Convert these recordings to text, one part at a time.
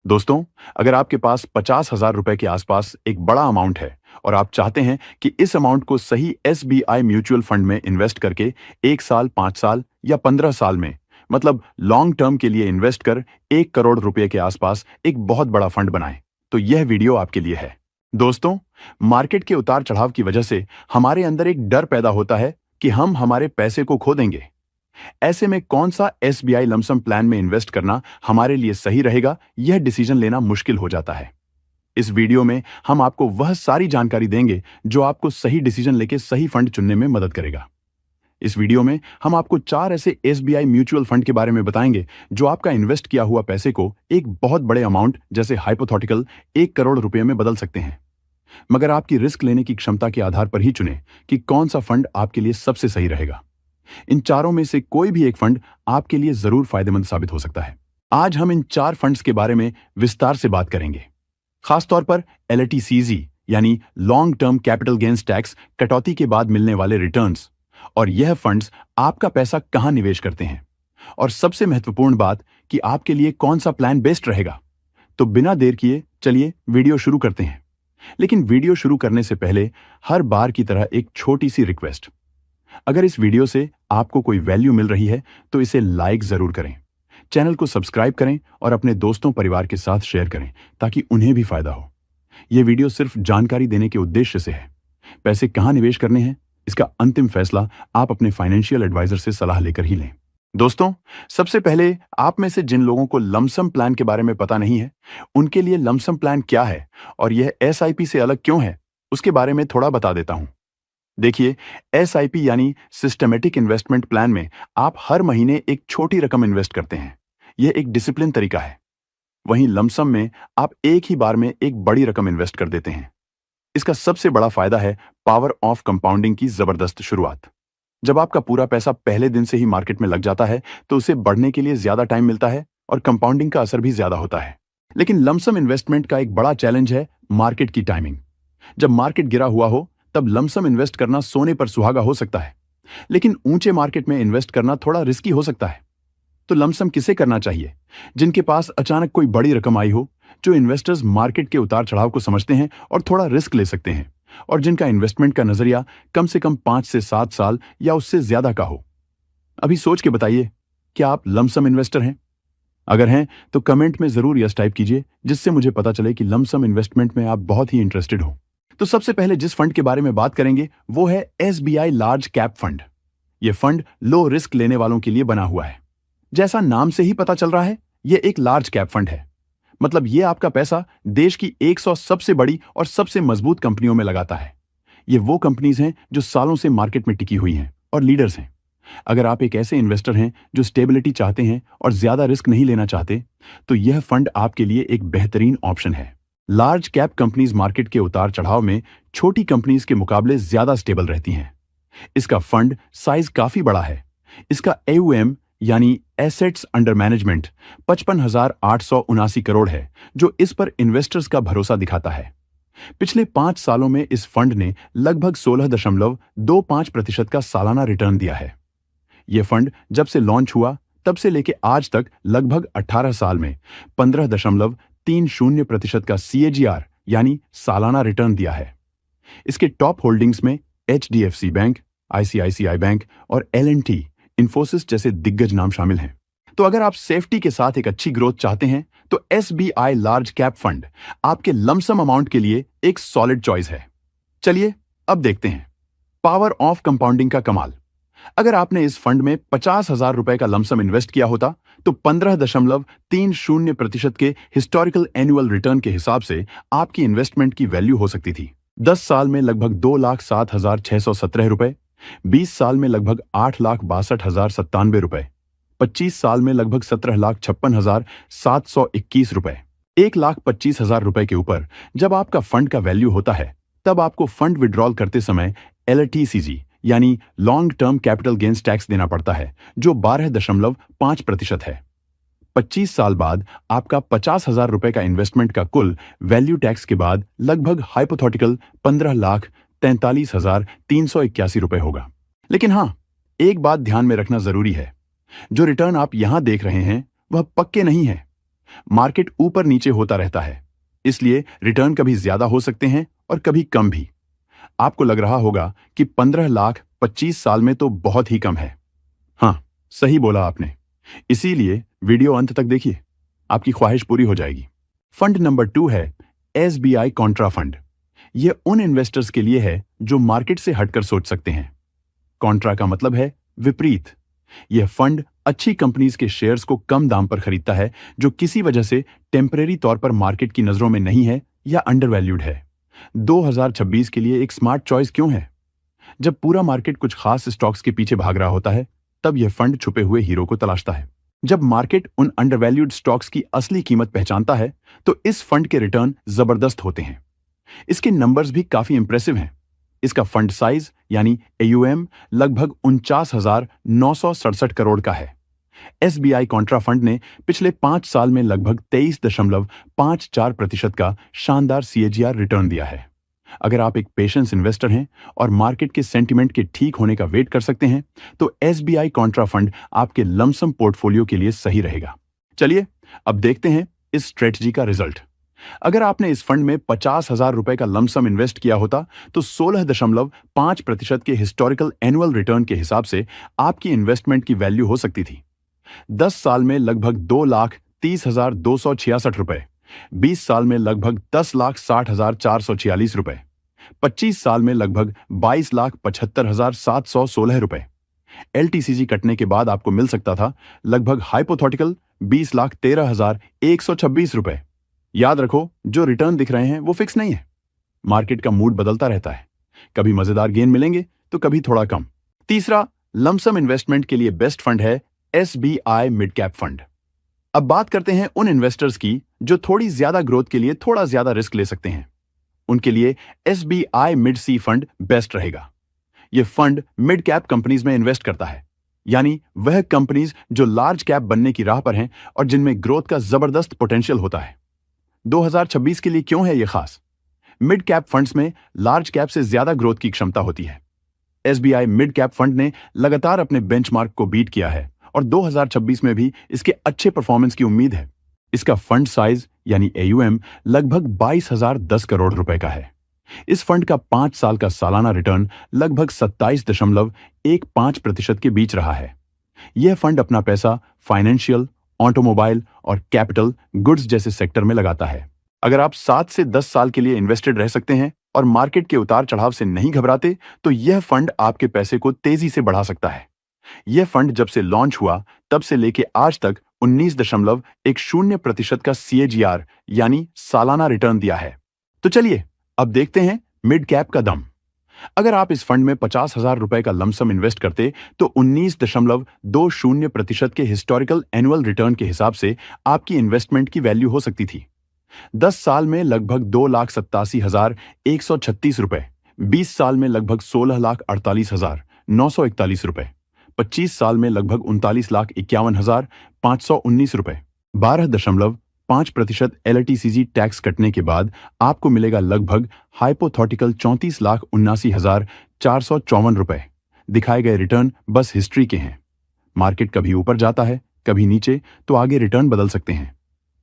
दोस्तों, अगर आपके पास 50,000 रुपए के आसपास एक बड़ा अमाउंट है और आप चाहते हैं कि इस अमाउंट को सही एसबीआई म्यूचुअल फंड में इन्वेस्ट करके 1 साल, 5 साल या 15 साल में मतलब लॉन्ग टर्म के लिए इन्वेस्ट कर 1 करोड़ रुपए के आसपास एक बहुत बड़ा फंड बनाएं, तो यह वीडियो आपके लिए है। दोस्तों, मार्केट के उतार चढ़ाव की वजह से हमारे अंदर एक डर पैदा होता है कि हम हमारे पैसे को खो देंगे। ऐसे में कौन सा एसबीआई लमसम प्लान में इन्वेस्ट करना हमारे लिए सही रहेगा, यह डिसीजन लेना मुश्किल हो जाता है। इस वीडियो में हम आपको वह सारी जानकारी देंगे जो आपको सही डिसीजन लेके सही फंड चुनने में मदद करेगा। इस वीडियो में हम आपको 4 ऐसे एसबीआई म्यूचुअल फंड के बारे में बताएंगे जो आपका इन्वेस्ट किया हुआ पैसे को एक बहुत बड़े अमाउंट जैसे हाइपोथेटिकल 1 करोड़ रुपए में बदल सकते हैं। मगर आपकी रिस्क लेने की क्षमता के आधार पर ही चुनें कि कौन सा फंड आपके लिए सबसे सही रहेगा। इन चारों में से कोई भी एक फंड आपके लिए जरूर फायदेमंद साबित हो सकता है। आज हम इन 4 फंड्स के बारे में विस्तार से बात करेंगे, खासतौर पर एलटीसीजी यानी long term capital gains tax कटौती के बाद मिलने वाले रिटर्न्स, और यह फंड्स आपका पैसा कहां निवेश करते हैं, और सबसे महत्वपूर्ण बात कि आपके लिए कौन सा प्लान बेस्ट रहेगा। तो बिना देर किए चलिए वीडियो शुरू करते हैं। लेकिन वीडियो शुरू करने से पहले हर बार की तरह एक छोटी सी रिक्वेस्ट, अगर इस वीडियो से आपको कोई वैल्यू मिल रही है तो इसे लाइक जरूर करें, चैनल को सब्सक्राइब करें और अपने दोस्तों परिवार के साथ शेयर करें ताकि उन्हें भी फायदा हो। यह वीडियो सिर्फ जानकारी देने के उद्देश्य से है। पैसे कहां निवेश करने हैं, इसका अंतिम फैसला आप अपने फाइनेंशियल एडवाइजर से सलाह लेकर ही लें। दोस्तों, सबसे पहले आप में से जिन लोगों को लमसम प्लान के बारे में पता नहीं है, उनके लिए लमसम प्लान क्या है और यह एसआईपी से अलग क्यों है, उसके बारे में थोड़ा बता देता हूं। देखिए, एसआईपी यानी सिस्टमेटिक इन्वेस्टमेंट प्लान में आप हर महीने एक छोटी रकम इन्वेस्ट करते हैं। यह एक डिसिप्लिन तरीका है। वहीं लमसम में आप एक ही बार में एक बड़ी रकम इन्वेस्ट कर देते हैं। इसका सबसे बड़ा फायदा है पावर ऑफ कंपाउंडिंग की जबरदस्त शुरुआत। जब आपका पूरा पैसा पहले दिन से ही मार्केट में लग जाता है तो उसे बढ़ने के लिए ज्यादा टाइम मिलता है और कंपाउंडिंग का असर भी ज्यादा होता है। लेकिन लमसम इन्वेस्टमेंट का एक बड़ा चैलेंज है मार्केट की टाइमिंग। जब मार्केट गिरा हुआ हो तब लमसम इन्वेस्ट करना सोने पर सुहागा हो सकता है, लेकिन ऊंचे मार्केट में इन्वेस्ट करना थोड़ा रिस्की हो सकता है। तो लमसम किसे करना चाहिए? जिनके पास अचानक कोई बड़ी रकम आई हो, जो इन्वेस्टर्स मार्केट के उतार चढ़ाव को समझते हैं और थोड़ा रिस्क ले सकते हैं, और जिनका इन्वेस्टमेंट का नजरिया कम से कम 5 से 7 साल या उससे ज्यादा का हो। अभी सोच के बताइए, क्या आप लमसम इन्वेस्टर हैं? अगर हैं तो कमेंट में जरूर यस टाइप कीजिए, जिससे मुझे पता चले कि लमसम इन्वेस्टमेंट में आप बहुत ही इंटरेस्टेड हो। तो सबसे पहले जिस फंड के बारे में बात करेंगे वो है एसबीआई लार्ज कैप फंड। यह फंड लो रिस्क लेने वालों के लिए बना हुआ है। जैसा नाम से ही पता चल रहा है, यह एक लार्ज कैप फंड है। मतलब यह आपका पैसा देश की 100 सबसे बड़ी और सबसे मजबूत कंपनियों में लगाता है। ये वो कंपनीज हैं जो सालों से मार्केट में टिकी हुई हैं और लीडर्स हैं। अगर आप एक ऐसे इन्वेस्टर हैं जो स्टेबिलिटी चाहते हैं और ज्यादा रिस्क नहीं लेना चाहते, तो यह फंड आपके लिए एक बेहतरीन ऑप्शन है। लार्ज कैप कंपनीज मार्केट के उतार चढ़ाव में छोटी कंपनीज के मुकाबले ज्यादा स्टेबल रहती हैं। इसका फंड साइज काफी बड़ा है। इसका AUM यानी एसेट्स अंडर मैनेजमेंट 55,879 करोड़ है, जो इस पर इन्वेस्टर्स का भरोसा दिखाता है। पिछले 5 सालों में इस फंड ने लगभग 16.25% का सालाना रिटर्न दिया है। यह फंड जब से लॉन्च हुआ तब से लेके आज तक लगभग 18 साल में 15.30% का CAGR यानी सालाना रिटर्न दिया है। इसके टॉप होल्डिंग्स में HDFC बैंक, ICICI बैंक और L&T, इन्फोसिस जैसे दिग्गज नाम शामिल हैं। तो अगर आप सेफ्टी के साथ एक अच्छी ग्रोथ चाहते हैं तो SBI लार्ज कैप फंड आपके लमसम अमाउंट के लिए एक सॉलिड चॉइस है। चलिए अब देखते हैं पावर ऑफ कंपाउंडिंग का कमाल। अगर आपने इस फंड में 50,000 रुपए का लमसम इन्वेस्ट किया होता तो 15.30% के हिस्टोरिकल एनुअल रिटर्न के हिसाब से आपकी इन्वेस्टमेंट की वैल्यू हो सकती थी 10 साल में लगभग 2,07,617 रुपए, 20 साल में लगभग 8,62,097 रुपए, 25 साल में लगभग 17,56,721 रुपए। 1,25,000 रुपए के ऊपर जब आपका फंड का वैल्यू होता है, तब आपको फंड विड्रॉल करते समय LTCG यानी long term capital gains tax देना पड़ता है, जो 12.5% है। 25 साल बाद आपका 50,000 रुपए का इन्वेस्टमेंट का कुल वैल्यू टैक्स के बाद लगभग हाइपोथेटिकल 15,43,381 रुपए होगा। लेकिन हाँ, एक बात ध्यान में रखना जरूरी है, जो रिटर्न आप यहां देख रहे हैं वह पक्के नहीं है। मार्केट ऊपर नीचे होता रहता है, इसलिए रिटर्न कभी ज्यादा हो सकते हैं और कभी कम भी। आपको लग रहा होगा कि 15 लाख 25 साल में तो बहुत ही कम है। हाँ, सही बोला आपने। इसीलिए वीडियो अंत तक देखिए, आपकी ख्वाहिश पूरी हो जाएगी। फंड नंबर 2 है एसबीआई कॉन्ट्रा फंड। यह उन इन्वेस्टर्स के लिए है जो मार्केट से हटकर सोच सकते हैं। कॉन्ट्रा का मतलब है विपरीत। यह फंड अच्छी कंपनीज के शेयर्स को कम दाम पर खरीदता है जो किसी वजह से टेम्परेरी तौर पर मार्केट की नजरों में नहीं है या अंडरवैल्यूड है। 2026 के लिए एक स्मार्ट चॉइस क्यों है? जब पूरा मार्केट कुछ खास स्टॉक्स के पीछे भाग रहा होता है, तब यह फंड छुपे हुए हीरो को तलाशता है। जब मार्केट उन अंडरवैल्यूड स्टॉक्स की असली कीमत पहचानता है, तो इस फंड के रिटर्न जबरदस्त होते हैं। इसके नंबर्स भी काफी इंप्रेसिव हैं। इसका फंड साइज यानी एयूएम लगभग 49,967 करोड़ का है। एसबीआई कॉन्ट्रा फंड ने पिछले 5 साल में लगभग 23.54% का शानदार सीएजीआर रिटर्न दिया है। अगर आप एक पेशेंस इन्वेस्टर हैं और मार्केट के सेंटिमेंट के ठीक होने का वेट कर सकते हैं, तो एसबीआई कॉन्ट्रा फंड आपके लमसम पोर्टफोलियो के लिए सही रहेगा। चलिए अब देखते हैं इस स्ट्रेटजी का रिजल्ट। अगर आपने इस फंड में 50,000 रुपए का लमसम इन्वेस्ट किया होता, तो 16.5% के हिस्टोरिकल एनुअल रिटर्न के हिसाब से आपकी इन्वेस्टमेंट की वैल्यू हो सकती थी 10 साल में लगभग 2,30,266 रुपए, 20 साल में लगभग 10,60,446 रुपए, 25 साल में लगभग 22,75,716 रुपए। एलटीसीजी कटने के बाद आपको मिल सकता था लगभग हाइपोथेटिकल 20,13,126 रुपए। याद रखो, जो रिटर्न दिख रहे हैं वो फिक्स नहीं है। मार्केट का मूड बदलता रहता है, कभी मजेदार गेन मिलेंगे तो कभी थोड़ा कम। तीसरा लमसम इन्वेस्टमेंट के लिए बेस्ट फंड है एसबीआई मिड कैप फंड। अब बात करते हैं उन इन्वेस्टर्स की जो थोड़ी ज्यादा ग्रोथ के लिए थोड़ा ज्यादा रिस्क ले सकते हैं। उनके लिए एसबीआई मिड सी फंड बेस्ट रहेगा। यह फंड मिड कैप कंपनीज में इन्वेस्ट करता है, यानी वह कंपनीज जो लार्ज कैप बनने की राह पर हैं और जिनमें ग्रोथ का जबरदस्त पोटेंशियल होता है। 2026 के लिए क्यों है यह खास? मिड कैप फंड्स में लार्ज कैप से ज्यादा ग्रोथ की क्षमता होती है। एसबीआई मिड कैप फंड ने लगातार अपने बेंचमार्क को बीट किया है और 2026 में भी इसके अच्छे परफॉर्मेंस की उम्मीद है। इसका फंड साइज यानी एयूएम लगभग 22,010 करोड़ रुपए का है। इस फंड का 5 साल का सालाना रिटर्न लगभग 27.15% के बीच रहा है। यह फंड अपना पैसा फाइनेंशियल, ऑटोमोबाइल और कैपिटल गुड्स जैसे सेक्टर में लगाता है। अगर आप 7 से 10 साल के लिए इन्वेस्टेड रह सकते हैं और मार्केट के उतार चढ़ाव से नहीं घबराते, तो यह फंड आपके पैसे को तेजी से बढ़ा सकता है। यह फंड जब से लॉन्च हुआ तब से लेके आज तक 19.10% का सीएजीआर यानी सालाना रिटर्न दिया है। तो चलिए अब देखते हैं मिड कैप का दम। अगर आप इस फंड में 50,000 रुपए का लमसम इन्वेस्ट करते, तो 19.20% के हिस्टोरिकल एनुअल रिटर्न के हिसाब से आपकी इन्वेस्टमेंट की वैल्यू हो सकती थी 10 साल में लगभग 2,87,136 रुपए, 20 साल में लगभग 16,48,941 रुपए, 25 साल में लगभग 39,51,519 रुपए। 12.5% एलटीसीजी टैक्स कटने के बाद आपको मिलेगा लगभग हाइपोथेटिकल 34,79,454 रुपए। दिखाए गए रिटर्न बस हिस्ट्री के हैं। मार्केट कभी ऊपर जाता है, कभी नीचे, तो आगे रिटर्न बदल सकते हैं,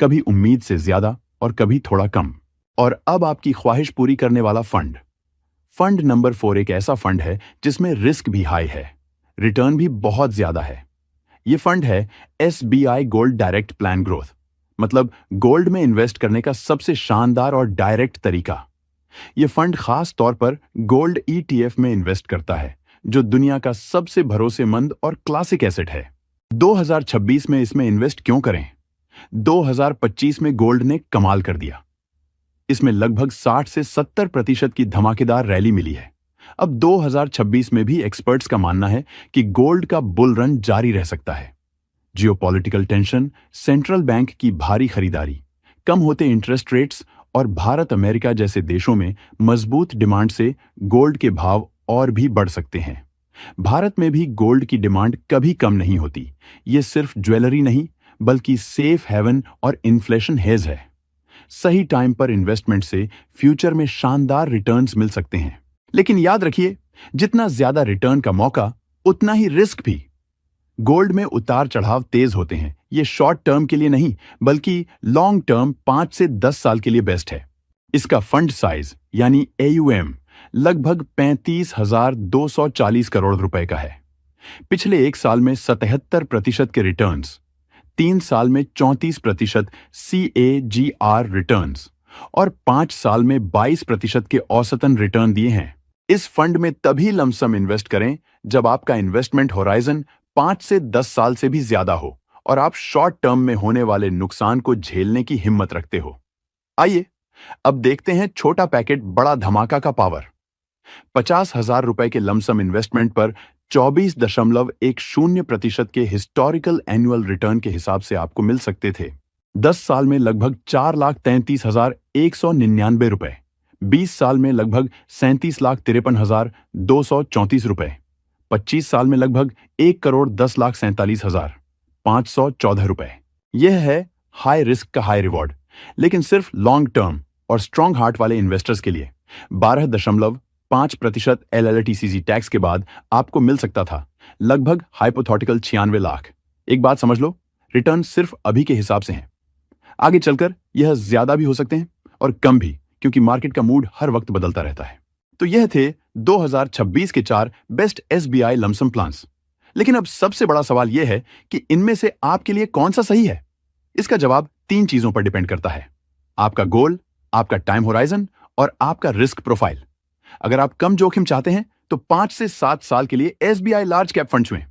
कभी उम्मीद से ज्यादा और कभी थोड़ा कम। और अब आपकी ख्वाहिश पूरी करने वाला फंड। फंड नंबर 4 एक ऐसा फंड है जिसमें रिस्क भी हाई है, रिटर्न भी बहुत ज्यादा है। यह फंड है SBI gold direct plan growth, मतलब गोल्ड में इन्वेस्ट करने का सबसे शानदार और डायरेक्ट तरीका। यह फंड खास तौर पर गोल्ड ईटीएफ में इन्वेस्ट करता है, जो दुनिया का सबसे भरोसेमंद और क्लासिक एसेट है। 2026 में इसमें इन्वेस्ट क्यों करें? 2025 में गोल्ड ने कमाल कर दिया। इसमें लगभग 60 से 70% की धमाकेदार रैली मिली है। अब 2026 में भी एक्सपर्ट्स का मानना है कि गोल्ड का बुल रन जारी रह सकता है। जियोपॉलिटिकल टेंशन, सेंट्रल बैंक की भारी खरीदारी, कम होते इंटरेस्ट रेट्स और भारत अमेरिका जैसे देशों में मजबूत डिमांड से गोल्ड के भाव और भी बढ़ सकते हैं। भारत में भी गोल्ड की डिमांड कभी कम नहीं होती। ये सिर्फ ज्वेलरी नहीं, बल्कि सेफ हेवन और इन्फ्लेशन हेज है। सही टाइम पर इन्वेस्टमेंट से फ्यूचर में शानदार रिटर्न्स मिल सकते हैं। लेकिन याद रखिए, जितना ज्यादा रिटर्न का मौका, उतना ही रिस्क भी। गोल्ड में उतार चढ़ाव तेज होते हैं। ये शॉर्ट टर्म के लिए नहीं, बल्कि लॉन्ग टर्म 5 से 10 साल के लिए बेस्ट है। इसका फंड साइज यानी AUM लगभग 35,240 करोड़ रुपए का है। पिछले एक साल में 77% के रिटर्न्स, 3 साल में 34% CAGR रिटर्न्स और 5 साल में 22% के औसतन रिटर्न दिए हैं। इस फंड में तभी लमसम इन्वेस्ट करें जब आपका इन्वेस्टमेंट होराइजन 5 से 10 साल से भी ज्यादा हो और आप शॉर्ट टर्म में होने वाले नुकसान को झेलने की हिम्मत रखते हो। आइए अब देखते हैं छोटा पैकेट बड़ा धमाका का पावर। 50,000 रुपए के लमसम इन्वेस्टमेंट पर 24.10% के हिस्टोरिकल एनुअल रिटर्न के हिसाब से आपको मिल सकते थे। 10 साल में लगभग 4,33,199 रुपए, 20 साल में लगभग 37,53,234 रुपए, 25 साल में लगभग 1,10,47,514 रुपए। यह है हाई रिस्क का हाई रिवॉर्ड, लेकिन सिर्फ लॉन्ग टर्म और स्ट्रॉन्ग हार्ट वाले इन्वेस्टर्स के लिए। 12.5% LLTCC टैक्स के बाद आपको मिल सकता था लगभग हाइपोथेटिकल 96 लाख। एक बात समझ लो, रिटर्न सिर्फ अभी के हिसाब से हैं। आगे चलकर यह ज्यादा भी हो सकते हैं और कम भी, क्योंकि मार्केट का मूड हर वक्त बदलता रहता है। तो यह थे 2026 के 4 बेस्ट SBI लमसम प्लान्स। लेकिन अब सबसे बड़ा सवाल यह है कि इनमें से आपके लिए कौन सा सही है। इसका जवाब 3 चीजों पर डिपेंड करता है: आपका गोल, आपका टाइम होराइजन और आपका रिस्क प्रोफाइल। अगर आप कम जोखिम चाहते हैं तो 5 से 7 साल के लिए SBI लार्ज कैप फंड चुनें।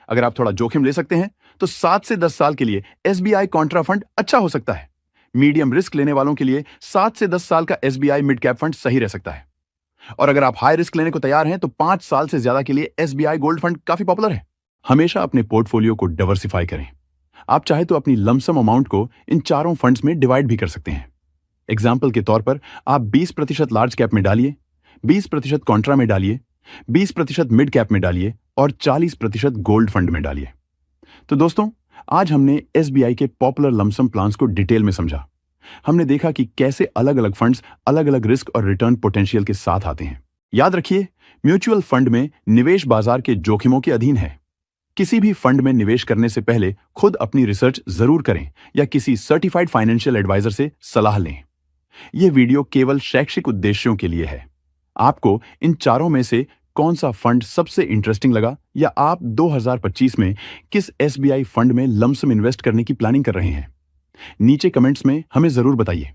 अगर आप थोड़ा जोखिम ले सकते हैं तो 7 से 10 साल के लिए SBI कॉन्ट्रा फंड अच्छा हो सकता है। मीडियम रिस्क लेने वालों के लिए 7 से 10 साल का SBI मिड कैप फंड सही रह सकता है। और अगर आप हाई रिस्क लेने को तैयार हैं तो 5 साल से ज्यादा के लिए SBI गोल्ड फंड काफी पॉपुलर है। हमेशा अपने पोर्टफोलियो को डाइवर्सिफाई करें। आप चाहे तो अपनी लमसम अमाउंट को इन चारों फंड्स में डिवाइड भी कर सकते हैं। एग्जाम्पल के तौर पर आप 20% लार्ज कैप में डालिए, 20% कॉन्ट्रा में डालिए, 20% मिड कैप में डालिए और 40% गोल्ड फंड में डालिए। तो दोस्तों, आज हमने SBI के पॉपुलर लमसम प्लान्स को डिटेल में समझा। हमने देखा कि कैसे अलग अलग फंड्स अलग अलग रिस्क और रिटर्न पोटेंशियल के साथ आते हैं। याद रखिए, म्यूचुअल फंड में निवेश बाजार के जोखिमों के अधीन है। किसी भी फंड में निवेश करने से पहले खुद अपनी रिसर्च जरूर करें या किसी सर्टिफाइड फाइनेंशियल एडवाइजर से सलाह लें। यह वीडियो केवल शैक्षिक उद्देश्यों के लिए है। आपको इन चारों में से कौन सा फंड सबसे इंटरेस्टिंग लगा, या आप 2025 में किस SBI फंड में लमसम इन्वेस्ट करने की प्लानिंग कर रहे हैं? नीचे कमेंट्स में हमें जरूर बताइए।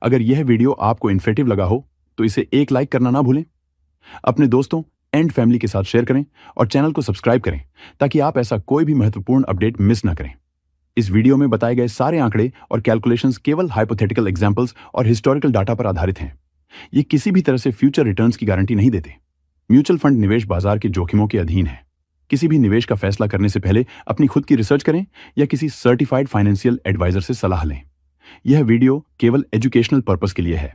अगर यह वीडियो आपको इन्फॉर्मेटिव लगा हो तो इसे एक लाइक करना ना भूलें। अपने दोस्तों एंड फैमिली के साथ शेयर करें और चैनल को सब्सक्राइब करें ताकि आप ऐसा कोई भी महत्वपूर्ण अपडेट मिस ना करें। इस वीडियो में बताए गए सारे आंकड़े और कैलकुलेशंस केवल हाइपोथेटिकल एग्जांपल्स और हिस्टोरिकल डाटा पर आधारित हैं। ये किसी भी तरह से फ्यूचर रिटर्न्स की गारंटी नहीं देते। म्यूचुअल फंड निवेश बाजार के जोखिमों के अधीन है। किसी भी निवेश का फैसला करने से पहले अपनी खुद की रिसर्च करें या किसी सर्टिफाइड फाइनेंशियल एडवाइजर से सलाह लें। यह वीडियो केवल एजुकेशनल पर्पस के लिए है।